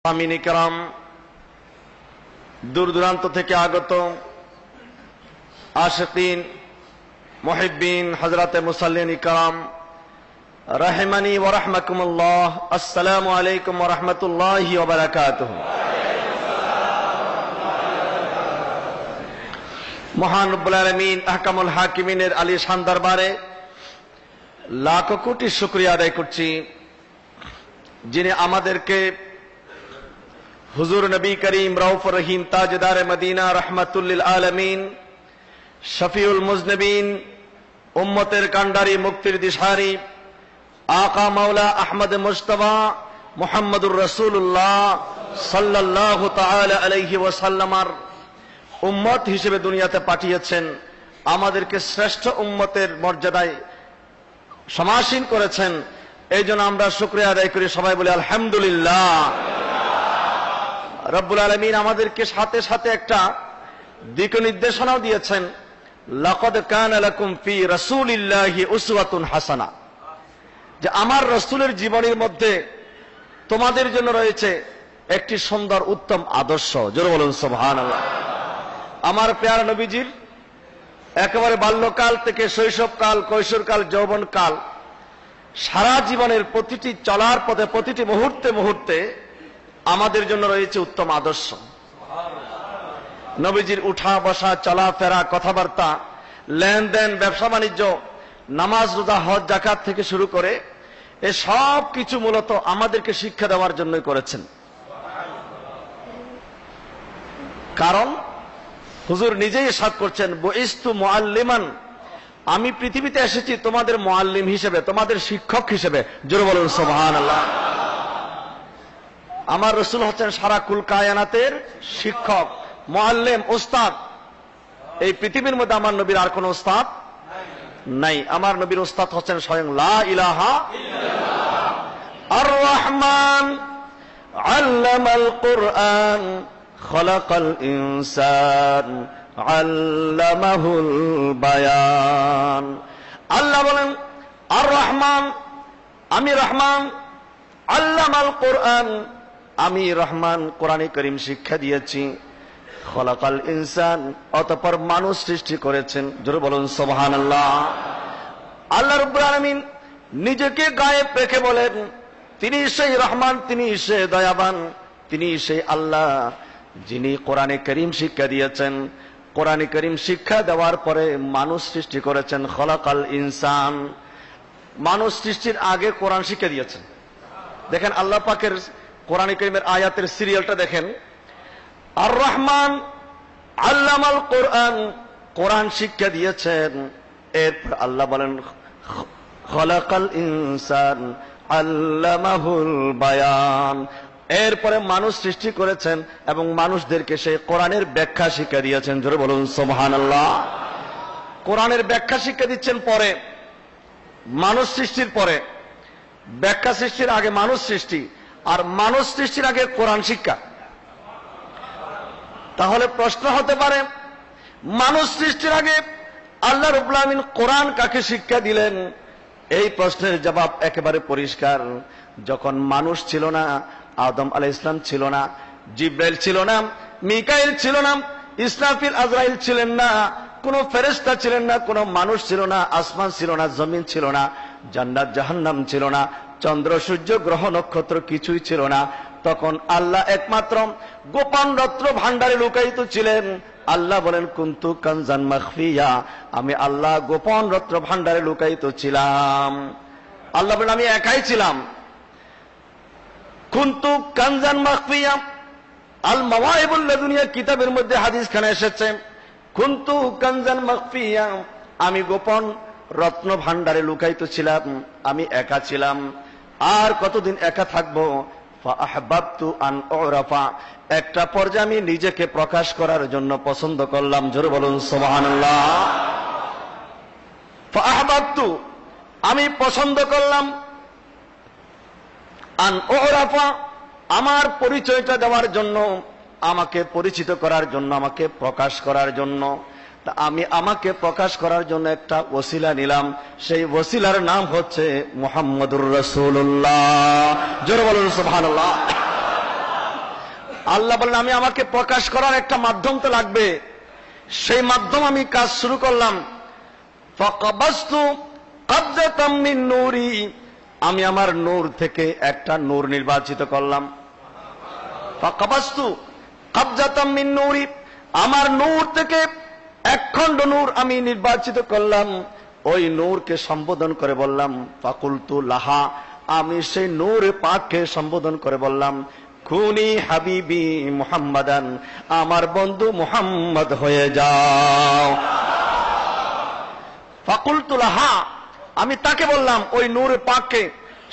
আমিন کرام দূর দূরান্ত থেকে আগত আশিকিন মুহিব্বিন হযরতে মুসাল্লিন کرام রাহিমানি ওয়া রাহমাকুমুল্লাহ। আসসালামু আলাইকুম ওয়া রাহমাতুল্লাহি ওয়া বারাকাতুহু। মহান রব্বুল আলামিন আহকামুল হাকিমিনের আলিশান দরবারে লাখ কোটি শুকরিয়া আদায় করছি, যিনি আমাদেরকে হুজুর নবী করিম রউফুর রহিম তাজদার মদিনা রহমাতুল লিল আলামিন শফিউল মুজনিবিন উম্মতের কান্ডারি মুক্তির দিশারি আকা মাওলা আহমদ মুজতবা মুহাম্মদুর রাসূলুল্লাহ সাল্লাল্লাহু তাআলা আলাইহি ওয়াসাল্লামার উম্মত হিসেবে দুনিয়াতে পাঠিয়েছেন। আমাদেরকে শ্রেষ্ঠ উম্মতের মর্যাদায় সমাসীন করেছেন। এই জন্য আমরা শুকরিয়া আদায় করি, সবাই বলি আলহামদুলিল্লাহ। রব্বুল আলামিন আমাদেরকে সাথে সাথে একটা দিক নির্দেশনাও দিয়েছেন, লাকাদ কানা লাকুম ফি রাসূলিল্লাহি উসওয়াতুন হাসানা, যে আমার রাসূলের জীবনের মধ্যে তোমাদের জন্য রয়েছে একটি সুন্দর উত্তম আদর্শ। জোরে বলুন সুবহানাল্লাহ। আমার প্রিয় নবীজির একেবারে বাল্যকাল থেকে শৈশবকাল, কৈশোরকাল, যৌবনকাল, সারা জীবনের প্রতিটি চলার পথে প্রতিটি মুহূর্তে মুহূর্তে আমাদের জন্য রয়েছে উত্তম আদর্শ। নবীজির উঠা বসা, চলাফেরা, কথাবার্তা, লেনদেন, ব্যবসা বাণিজ্য, নামাজ, রোজা, হজ, যাকাত থেকে শুরু করে এ সব কিছু মূলত আমাদেরকে শিক্ষা দেওয়ার জন্যই করেছেন। কারণ হুজুর নিজেই ইরশাদ করছেন, বুইস্তু মুআল্লিমান, আমি পৃথিবীতে এসেছি তোমাদের মুআল্লিম হিসেবে, তোমাদের শিক্ষক হিসেবে। জোরে বলুন সুবহানাল্লাহ। আমার রাসূল হচ্ছেন সারা কুল কায়নাতের শিক্ষক, মুআল্লিম, উস্তাদ। এই পৃথিবীর মধ্যে আমার নবীর আর কোন উস্তাদ নাই। আমার নবীর উস্তাদ হচ্ছেন স্বয়ং লা ইলাহা ইল্লাল্লাহ। আর রহমান আল্লামাল কুরআন খলাকাল ইনসান আল্লামাহুল বায়ান। আল্লাহ বলেন আর রহমান, আমি রহমান, আল্লামাল কুরআন, আমি রহমান কোরআনে করিম শিক্ষা দিয়েছি, খলাকাল ইনসান, অতঃপর মানুষ সৃষ্টি করেছেন। জোরে বলুন সুবহানাল্লাহ। আল্লাহ রাব্বুল আলামিন নিজেকে গায়েব রেখে বলেন তিনি সেই রহমান, তিনি সেই দয়াবান, তিনি সেই আল্লাহ যিনি কোরআনে করিম শিক্ষা দিয়েছেন। কোরআনে করিম শিক্ষা দেওয়ার পরে মানুষ সৃষ্টি করেছেন। খলাকাল ইনসান, মানুষ সৃষ্টির আগে কোরআন শিক্ষা দিয়েছেন। দেখেন আল্লাহ পাকের কোরআনে কারীমের আয়াতের সিরিয়ালটা দেখেন। আর রহমান আল্লামাল কোরআন, কোরআন শিক্ষা দিয়েছেন। এরপর আল্লাহ বলেন খলাকাল ইনসান আল্লামাহুল বায়ান, এরপরে মানুষ সৃষ্টি করেছেন এবং মানুষদেরকে সেই কোরআনের ব্যাখ্যা শিক্ষা দিয়েছেন। জোরে বলুন সুবহানাল্লাহ। কোরআনের ব্যাখ্যা শিক্ষা দিচ্ছেন পরে, মানুষ সৃষ্টির পরে। ব্যাখ্যা সৃষ্টির আগে মানুষ সৃষ্টি, আর মানুষ সৃষ্টির আগে কোরআন শিক্ষা। তাহলে প্রশ্ন হতে পারে, মানুষ সৃষ্টির আগে আল্লাহ রাব্বুল আলামিন কোরআন কাকে শিক্ষা দিলেন? এই প্রশ্নের জবাব একেবারে পরিষ্কার। যখন মানুষ ছিল না, আদম আলাইহিস সালাম ছিল না, জিবরাইল ছিল না, মিকাইল ছিল না, ইসরাফিল আজরাইল ছিলেন না, কোন ফেরেশতা ছিলেন না, কোন মানুষ ছিল না, আসমান ছিল না, জমিন ছিল না, জান্নাত জাহান্নাম ছিল না, চন্দ্র সূর্য গ্রহ নক্ষত্র কিছুই ছিল না। তখন আল্লাহ একমাত্র গোপন রত্ন ভান্ডারে লুকায়িত ছিলেন। আল্লাহ বলেন কুনতু কানজান মাখফিয়া, আমি আল্লাহ গোপন রত্ন ভান্ডারে লুকায়িত ছিলাম। আল্লাহ বলেন আমি একাই ছিলাম। কুনতু কানজান মাখফিয়া, আল মাওয়াইবুল লাদুনিয়া কিতাবের মধ্যে হাদিস খানে এসেছে, কুনতু কানজান মাখফিয়া, আমি গোপন রত্ন ভান্ডারে লুকায়িত ছিলাম, আমি একা ছিলাম। আর কতদিন একা থাকবো? ফাআহবাবতু আন উরাফা, একটা পর্যায়ে আমি নিজেকে প্রকাশ করার জন্য পছন্দ করলাম। জোরে বলুন সুবহানাল্লাহ। ফাআহবাবতু, আমি পছন্দ করলাম, আন উরাফা, আমার পরিচয়টা দেওয়ার জন্য, আমাকে পরিচিত করার জন্য, আমাকে প্রকাশ করার জন্য। আমি আমাকে প্রকাশ করার জন্য একটা ওসিলা নিলাম, সেই ওসিলার নাম হচ্ছে মুহাম্মদুর রাসূলুল্লাহ। জোরে বলুন সুবহানাল্লাহ। আল্লাহ বলেন আমি আমাকে প্রকাশ করার একটা মাধ্যম তো লাগবে, সেই মাধ্যম আমি কাজ শুরু করলাম। ফাকাবাস্তু কাবজাতাম মিন নূরি, আমি আমার নূর থেকে একটা নূর নির্বাচিত করলাম। ফাকাবাস্তু কাবজাতাম মিন নূরি, আমার নূর থেকে এক খণ্ড নূর আমি নির্বাচিত করলাম। ওই নূরকে সম্বোধন করে বললাম ফাকুলতু লাহা, আমি সেই নূর পাককে সম্বোধন করে বললাম খুনি হাবিবি মুহাম্মাদান, আমার বন্ধু মুহাম্মদ হয়ে যাও। ফাকুলতু লাহা, আমি তাকে বললাম, ওই নূর পাককে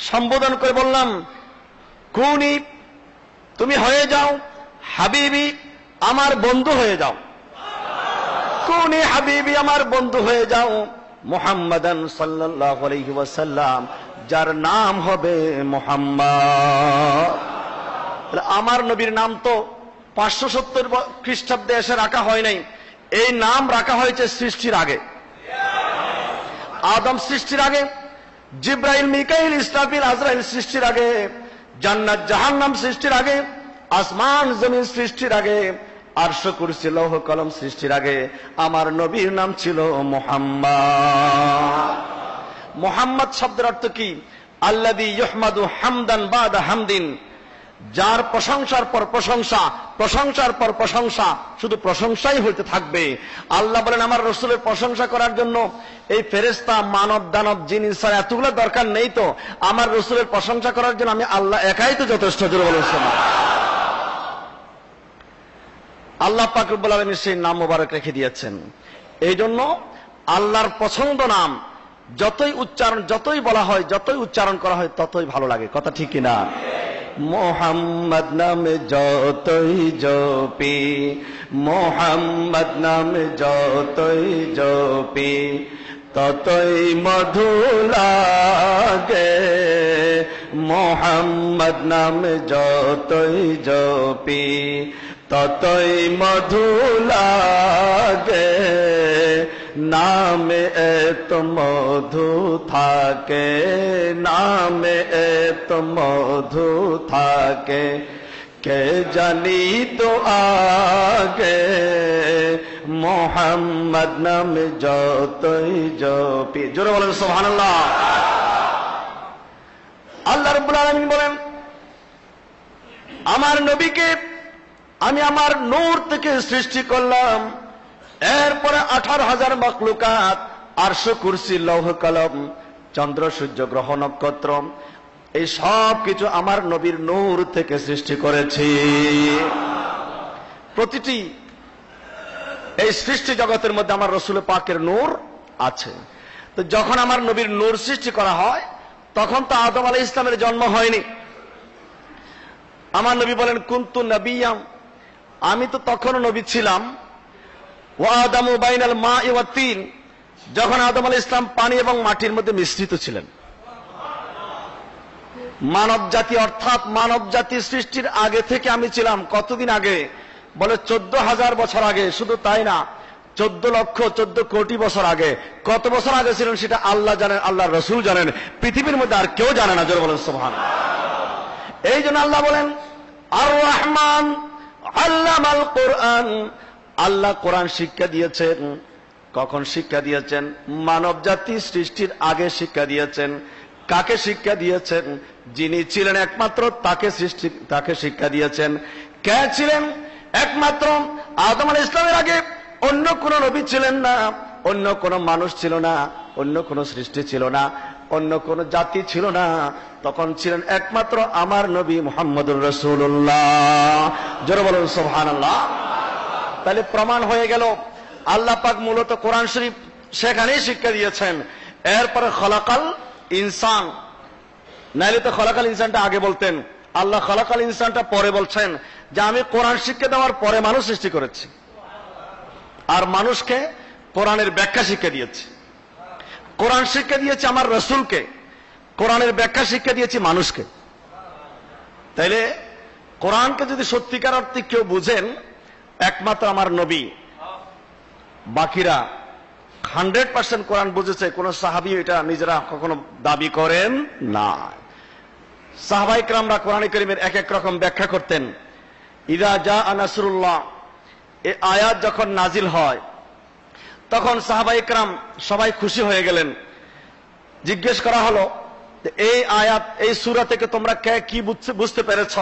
সম্বোধন করে বললাম খুনি, তুমি হয়ে যাও হাবিবি, আমার বন্ধু হয়ে যাও। খুনি হাবিবি, আমার বন্ধু হয়ে যাও মুহাম্মাদান সাল্লাল্লাহু আলাইহি ওয়াসাল্লাম, যার নাম হবে মুহাম্মদ। আমার নবীর নাম তো 570 খ্রিস্টাব্দে এসে রাখা হয় নাই, এই নাম রাখা হয়েছে সৃষ্টির আগে। আদম সৃষ্টির আগে, জিব্রাইল মিকাইল ইসরাফিল আজরাইল সৃষ্টির আগে, জান্নাত জাহান্নাম সৃষ্টির আগে, আসমান জমিন সৃষ্টির আগে, আরশ কুরসি লৌহ কলম সৃষ্টির আগে আমার নবীর নাম ছিল মুহাম্মদ। মুহাম্মদ শব্দের অর্থ কি? আল্লাযী ইউহমাদু হামদান বাদা হামদিন, যার প্রশংসার পর প্রশংসা, প্রশংসার পর প্রশংসা, শুধু প্রশংসাই হইতে থাকবে। আল্লাহ বলেন আমার রসুলের প্রশংসা করার জন্য এই ফেরেশতা মানব দানব জিন ইনসান এতগুলো দরকার নেই তো, আমার রসুলের প্রশংসা করার জন্য আমি আল্লাহ একাই তো যথেষ্ট। জোরে বলুন সুবহানাল্লাহ। আল্লাহ পাক রব্বুল আলামিন সেই নাম মোবারক রেখে দিয়েছেন। এই জন্য আল্লাহর পছন্দ নাম যতই উচ্চারণ, যতই বলা হয়, যতই উচ্চারণ করা হয় ততই ভালো লাগে। কথা ঠিক কিনা? মোহাম্মদ নামে যতই জপি, মোহাম্মদ নামে যতই জপি, ততই মধু লাগে। মোহাম্মদ নামে যতই জপি, ততই মধু লাগে। নামে এত মধু থাকে, নামে এত মধু থাকে, কে জানি তো আগে। মোহাম্মদ নামে যতই জপি, জোরে বলেন সুবহানাল্লাহ। আল্লাহ রাব্বুল আলামিন বলেন আমার নবীকে আমি আমার নূর থেকে সৃষ্টি করলাম। এরপরে 18,000 মাখলুকাত, আরশ কুরসি লৌহ কলম, চন্দ্র সূর্য গ্রহ নক্ষত্র, এই সব কিছু আমার নবীর নূর থেকে সৃষ্টি করেছি। প্রতিটি এই সৃষ্টি জগতের মধ্যে আমার রসুল পাকের নূর আছে। তো যখন আমার নবীর নূর সৃষ্টি করা হয় তখন তো আদম আলাইহিস সালামের জন্ম হয়নি। আমার নবী বলেন কুনতু নবিয়াম, আমি তো তখনও নবী ছিলাম। ওয়া আদামু বাইনাল মাই ওয়া তিন, যখন আদম আলাইহিস সালাম পানি এবং মাটির মধ্যে মিশ্রিত ছিলেন। মানব জাতি অর্থাৎ মানব জাতি সৃষ্টির আগে থেকে আমি ছিলাম। কতদিন আগে? বলে 14,000 বছর আগে। শুধু তাই না, 14 কোটি বছর আগে। কত বছর আগে ছিলেন সেটা আল্লাহ জানেন, আল্লাহর রাসূল জানেন, পৃথিবীর মধ্যে আর কেউ জানে না। জোরে বলেন সুবহানাল্লাহ। এই জন্য আল্লাহ বলেন আর রহমান আল্লামাল কোরআন, আল্লাহ কোরআন শিক্ষা দিয়েছেন। কখন শিক্ষা দিয়েছেন? মানব জাতি সৃষ্টির আগে শিক্ষা দিয়েছেন। কাকে শিক্ষা দিয়েছেন? যিনি ছিলেন একমাত্র তাকে শিক্ষা দিয়েছেন। কে ছিলেন? একমাত্র আদম আলাইহিস সালামের আগে অন্য কোন নবী ছিলেন না, অন্য কোন মানুষ ছিল না, অন্য কোন সৃষ্টি ছিল না, অন্য কোন জাতি ছিল না। তখন ছিলেন একমাত্র আমার নবী মুহাম্মদুর রাসূলুল্লাহ। জোরে বলুন সুবহানাল্লাহ। তাহলে প্রমাণ হয়ে গেল আল্লাহ পাক মূলত কোরআন শরীফ সেখানেই শিক্ষা দিয়েছেন। এরপরে খলাকাল ইনসান, নাইলে তো খলাকাল ইনসানটা আগে বলতেন। আল্লাহ খলাকাল ইনসানটা পরে বলছেন যে আমি কোরআন শিক্ষা দেওয়ার পরে মানুষ সৃষ্টি করেছি, আর মানুষকে কোরআনের ব্যাখ্যা শিক্ষা দিয়েছি। কোরআন শিক্ষা দিয়েছি আমার রসুলকে, কোরআনের ব্যাখ্যা শিক্ষা দিয়েছি মানুষকে। তাইলে কোরআনকে যদি সত্যিকার অর্থে কেউ বুঝেন একমাত্র আমার নবী, বাকিরা 100% কোরআন বুঝেছে। কোন সাহাবী এটা নিজেরা কখনো দাবি করেন না। সাহাবায়ে কেরামরা কোরআন কারীমের এক এক রকম ব্যাখ্যা করতেন। ইযা জাআ নাসরুল্লাহ, এই আয়াত যখন নাজিল হয় তখন সাহাবায়ে কেরাম সবাই খুশি হয়ে গেলেন। জিজ্ঞেস করা হলো যে এই আয়াত, এই সূরা থেকে তোমরা কে কি বুঝতে পেরেছ?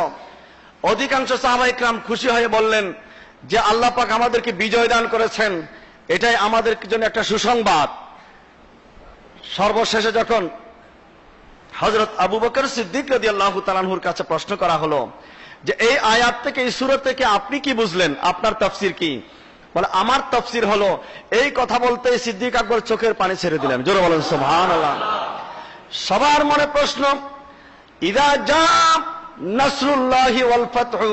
অধিকাংশ সাহাবায়ে কেরাম খুশি হয়ে বললেন যে আল্লাহ পাক আমাদেরকে বিজয় দান করেছেন, এটাই আমাদের জন্য একটা সুসংবাদ। সর্বশেষে যখন হযরত আবু বকর সিদ্দিক রাদিয়াল্লাহু তাআলা আনহুর কাছে প্রশ্ন করা হলো যে এই আয়াত থেকে, এই সূরা থেকে আপনি কি বুঝলেন, আপনার তাফসীর কি? বলে আমার তাফসীর হলো, এই কথা বলতে সিদ্দিক আকবর চোখের পানি ছেড়ে দিলেন। জোরে বলেন সুবহানাল্লাহ। সবার মনে প্রশ্ন, ইযা জাআ নাসরুল্লাহি ওয়াল ফাতহু,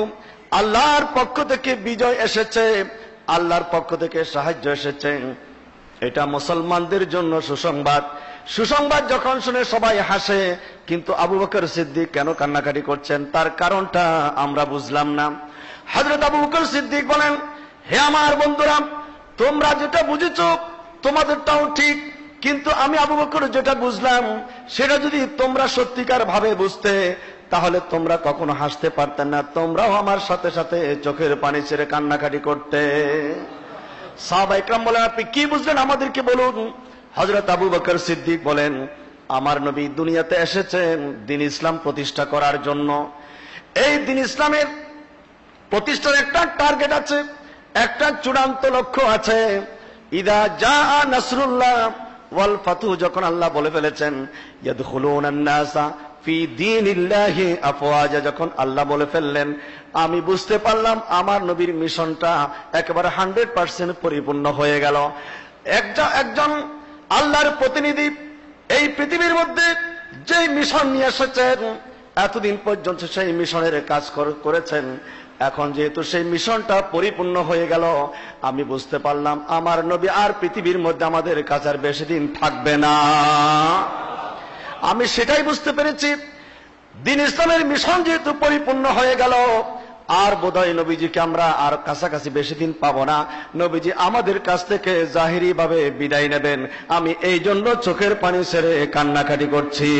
আল্লাহর পক্ষ থেকে বিজয় এসেছে, আল্লাহর পক্ষ থেকে সাহায্য এসেছে, এটা মুসলমানদের জন্য সুসংবাদ। সুসংবাদ যখন শুনে সবাই হাসে, কিন্তু আবু বকর সিদ্দিক কেন কান্নাকাটি করছেন তার কারণটা আমরা বুঝলাম না। হযরত আবু বকর সিদ্দিক বলেন, হে আমার বন্ধুরা, তোমরা যেটা বুঝেছো তোমাদেরটাও ঠিক, কিন্তু আমি আবু বকর যেটা বুঝলাম সেটা যদি তোমরা সত্যিকার ভাবে বুঝতে, তাহলে তোমরা কখনো হাসতে পারতে না, তোমরাও আমার সাথে সাথে চোখের পানি ছেড়ে কান্নাকাটি করতে। সাহাবায়ে কেরাম বলেন, আপনি কি বুঝলেন আমাদেরকে বলুন। হযরত আবু বকর সিদ্দিক বলেন, আমার নবী দুনিয়াতে এসেছেন দ্বীন ইসলাম প্রতিষ্ঠা করার জন্য। এই দ্বীন ইসলামের প্রতিষ্ঠার একটা টার্গেট আছে, একটা চূড়ান্ত লক্ষ্য আছে। ইযা জাআ নাসরুল্লাহ ওয়াল ফাতহু, যখন আল্লাহ বলে ফেলেছেন ইয়াদখুলুনান নাসা ফি দীনিল্লাহি আফওয়াজা, যখন আল্লাহ বলে ফেললেন, আমি বুঝতে পারলাম আমার নবীর মিশনটা একেবারে 100% পরিপূর্ণ হয়ে গেল। একজন আল্লাহর প্রতিনিধি এই পৃথিবীর মধ্যে যে মিশন নিয়ে এসেছেন, এতদিন পর্যন্ত সেই মিশনের কাজ করেছেন, এখন যেহেতু সেই মিশনটা পরিপূর্ণ হয়ে গেল, আমি বুঝতে পারলাম আমার নবী আর পৃথিবীর মধ্যে আমাদের কাছে আর বেশি দিন থাকবে না। আমি সেটাই বুঝতে পেরেছি, দ্বীন ইসলামের মিশন যেহেতু পরিপূর্ণ হয়ে গেল, আর বোধহয় নবীজিকে আমরা আর কাছাকাছি বেশি দিন পাবো না, নবীজি আমাদের কাছ থেকে জাহিরি ভাবে বিদায় নেবেন। আমি এই জন্য চোখের পানি ছেড়ে কান্নাকাটি করছি।